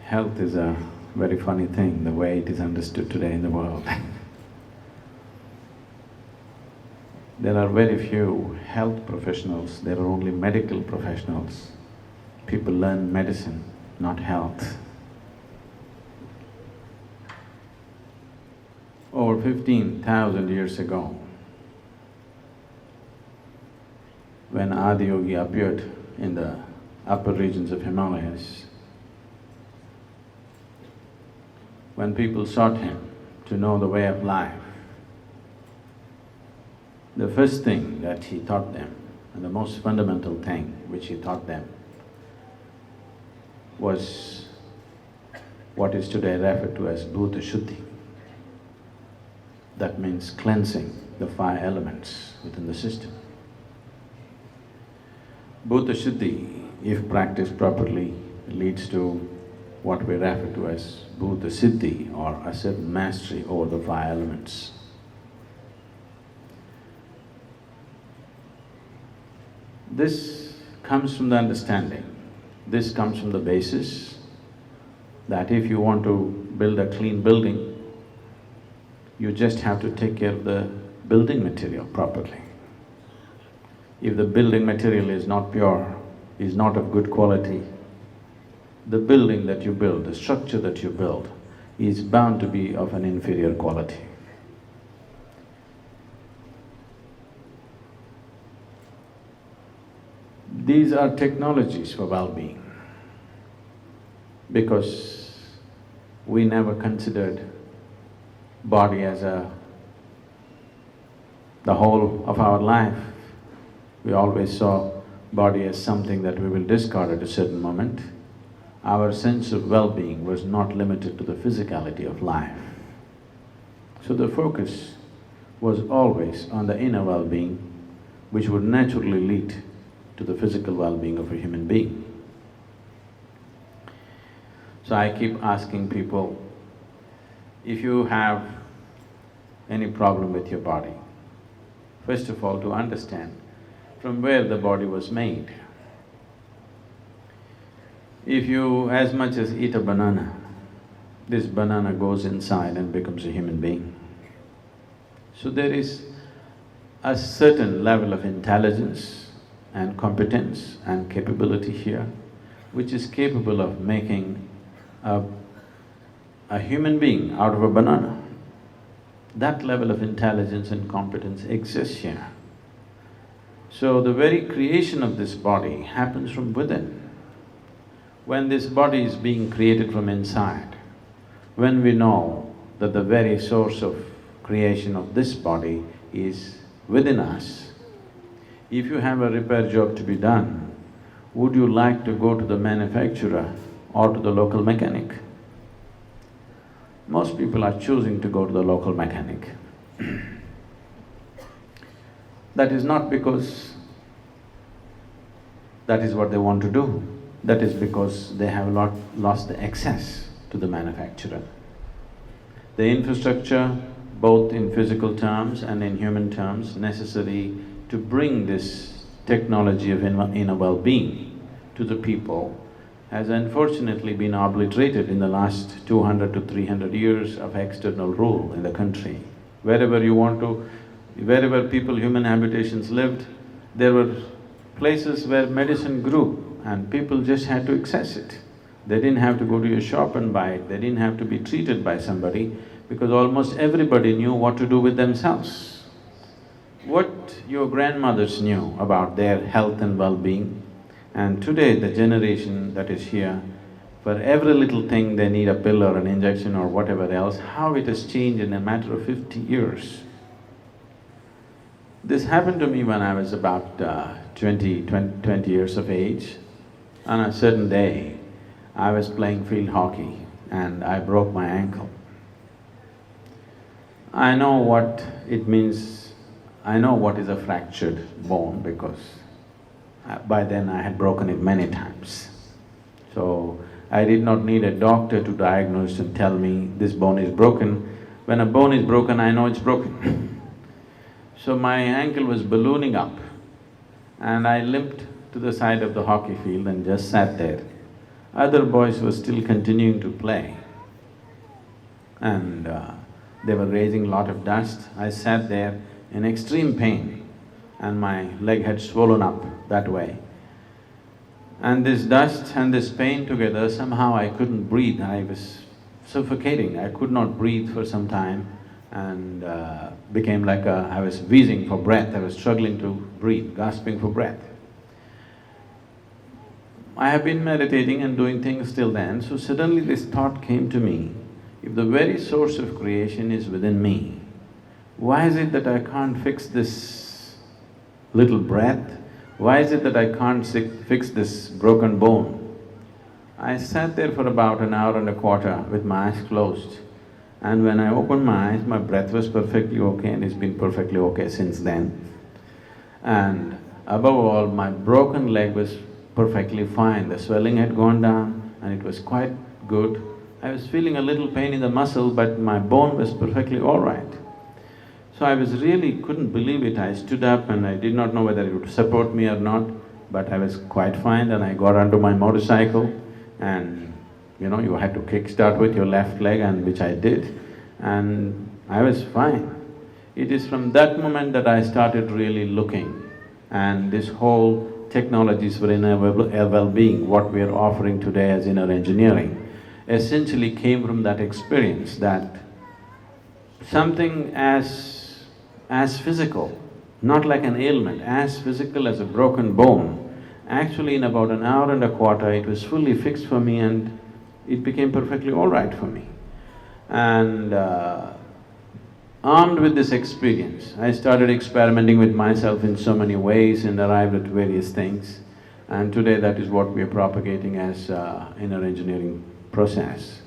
Health is a very funny thing, the way it is understood today in the world. There are very few health professionals, there are only medical professionals. People learn medicine, not health. Over 15,000 years ago, when Adi Yogi appeared in the upper regions of Himalayas, when people sought him to know the way of life, the first thing that he taught them, and the most fundamental thing which he taught them, was what is today referred to as Bhuta Shuddhi. That means cleansing the five elements within the system. Bhuta Shuddhi, if practiced properly, leads to what we refer to as Bhuta Siddhi, or a certain mastery over the five elements. This comes from the understanding, this comes from the basis that if you want to build a clean building, you just have to take care of the building material properly. If the building material is not pure, is not of good quality, the building that you build, the structure that you build, is bound to be of an inferior quality. These are technologies for well-being, because we never considered body as the whole of our life. We always saw body as something that we will discard at a certain moment. Our sense of well-being was not limited to the physicality of life. So the focus was always on the inner well-being, which would naturally lead to the physical well-being of a human being. So I keep asking people, if you have any problem with your body, first of all, to understand from where the body was made. If you as much as eat a banana, this banana goes inside and becomes a human being. So there is a certain level of intelligence and competence and capability here, which is capable of making a human being out of a banana. That level of intelligence and competence exists here. So the very creation of this body happens from within. When this body is being created from inside, when we know that the very source of creation of this body is within us, if you have a repair job to be done, would you like to go to the manufacturer or to the local mechanic? Most people are choosing to go to the local mechanic. That is not because that is what they want to do, that is because they have lost the access to the manufacturer. The infrastructure, both in physical terms and in human terms, necessary to bring this technology of inner well-being to the people has unfortunately been obliterated in the last 200 to 300 years of external rule in the country. Wherever people, human habitations lived, there were places where medicine grew and people just had to access it. They didn't have to go to a shop and buy it, they didn't have to be treated by somebody, because almost everybody knew what to do with themselves. What your grandmothers knew about their health and well-being, and today the generation that is here, for every little thing they need a pill or an injection or whatever else, how it has changed in a matter of 50 years. This happened to me when I was about 20 years of age. On a certain day, I was playing field hockey and I broke my ankle. I know what it means, I know what is a fractured bone, because by then I had broken it many times. So I did not need a doctor to diagnose and tell me this bone is broken. When a bone is broken, I know it's broken. So my ankle was ballooning up and I limped to the side of the hockey field and just sat there. Other boys were still continuing to play and they were raising a lot of dust. I sat there in extreme pain and my leg had swollen up that way. And this dust and this pain together, somehow I couldn't breathe. I was suffocating. I could not breathe for some time and became like I was wheezing for breath. I was struggling to breathe, gasping for breath. I have been meditating and doing things till then, so suddenly this thought came to me, if the very source of creation is within me, why is it that I can't fix this little breath? Why is it that I can't fix this broken bone? I sat there for about an hour and a quarter with my eyes closed, and when I opened my eyes, my breath was perfectly okay and it's been perfectly okay since then. And above all, my broken leg was perfectly fine. The swelling had gone down and it was quite good. I was feeling a little pain in the muscle, but my bone was perfectly all right. So I was really couldn't believe it. I stood up and I did not know whether it would support me or not, but I was quite fine. Then I got onto my motorcycle and you had to kickstart with your left leg, and which I did, and I was fine. It is from that moment that I started really looking, and this whole technologies for inner well-being, what we are offering today as inner engineering, essentially came from that experience that something as physical, not like an ailment, as physical as a broken bone, actually in about an hour and a quarter it was fully fixed for me and it became perfectly all right for me. And armed with this experience, I started experimenting with myself in so many ways and arrived at various things. And today that is what we are propagating as inner engineering process.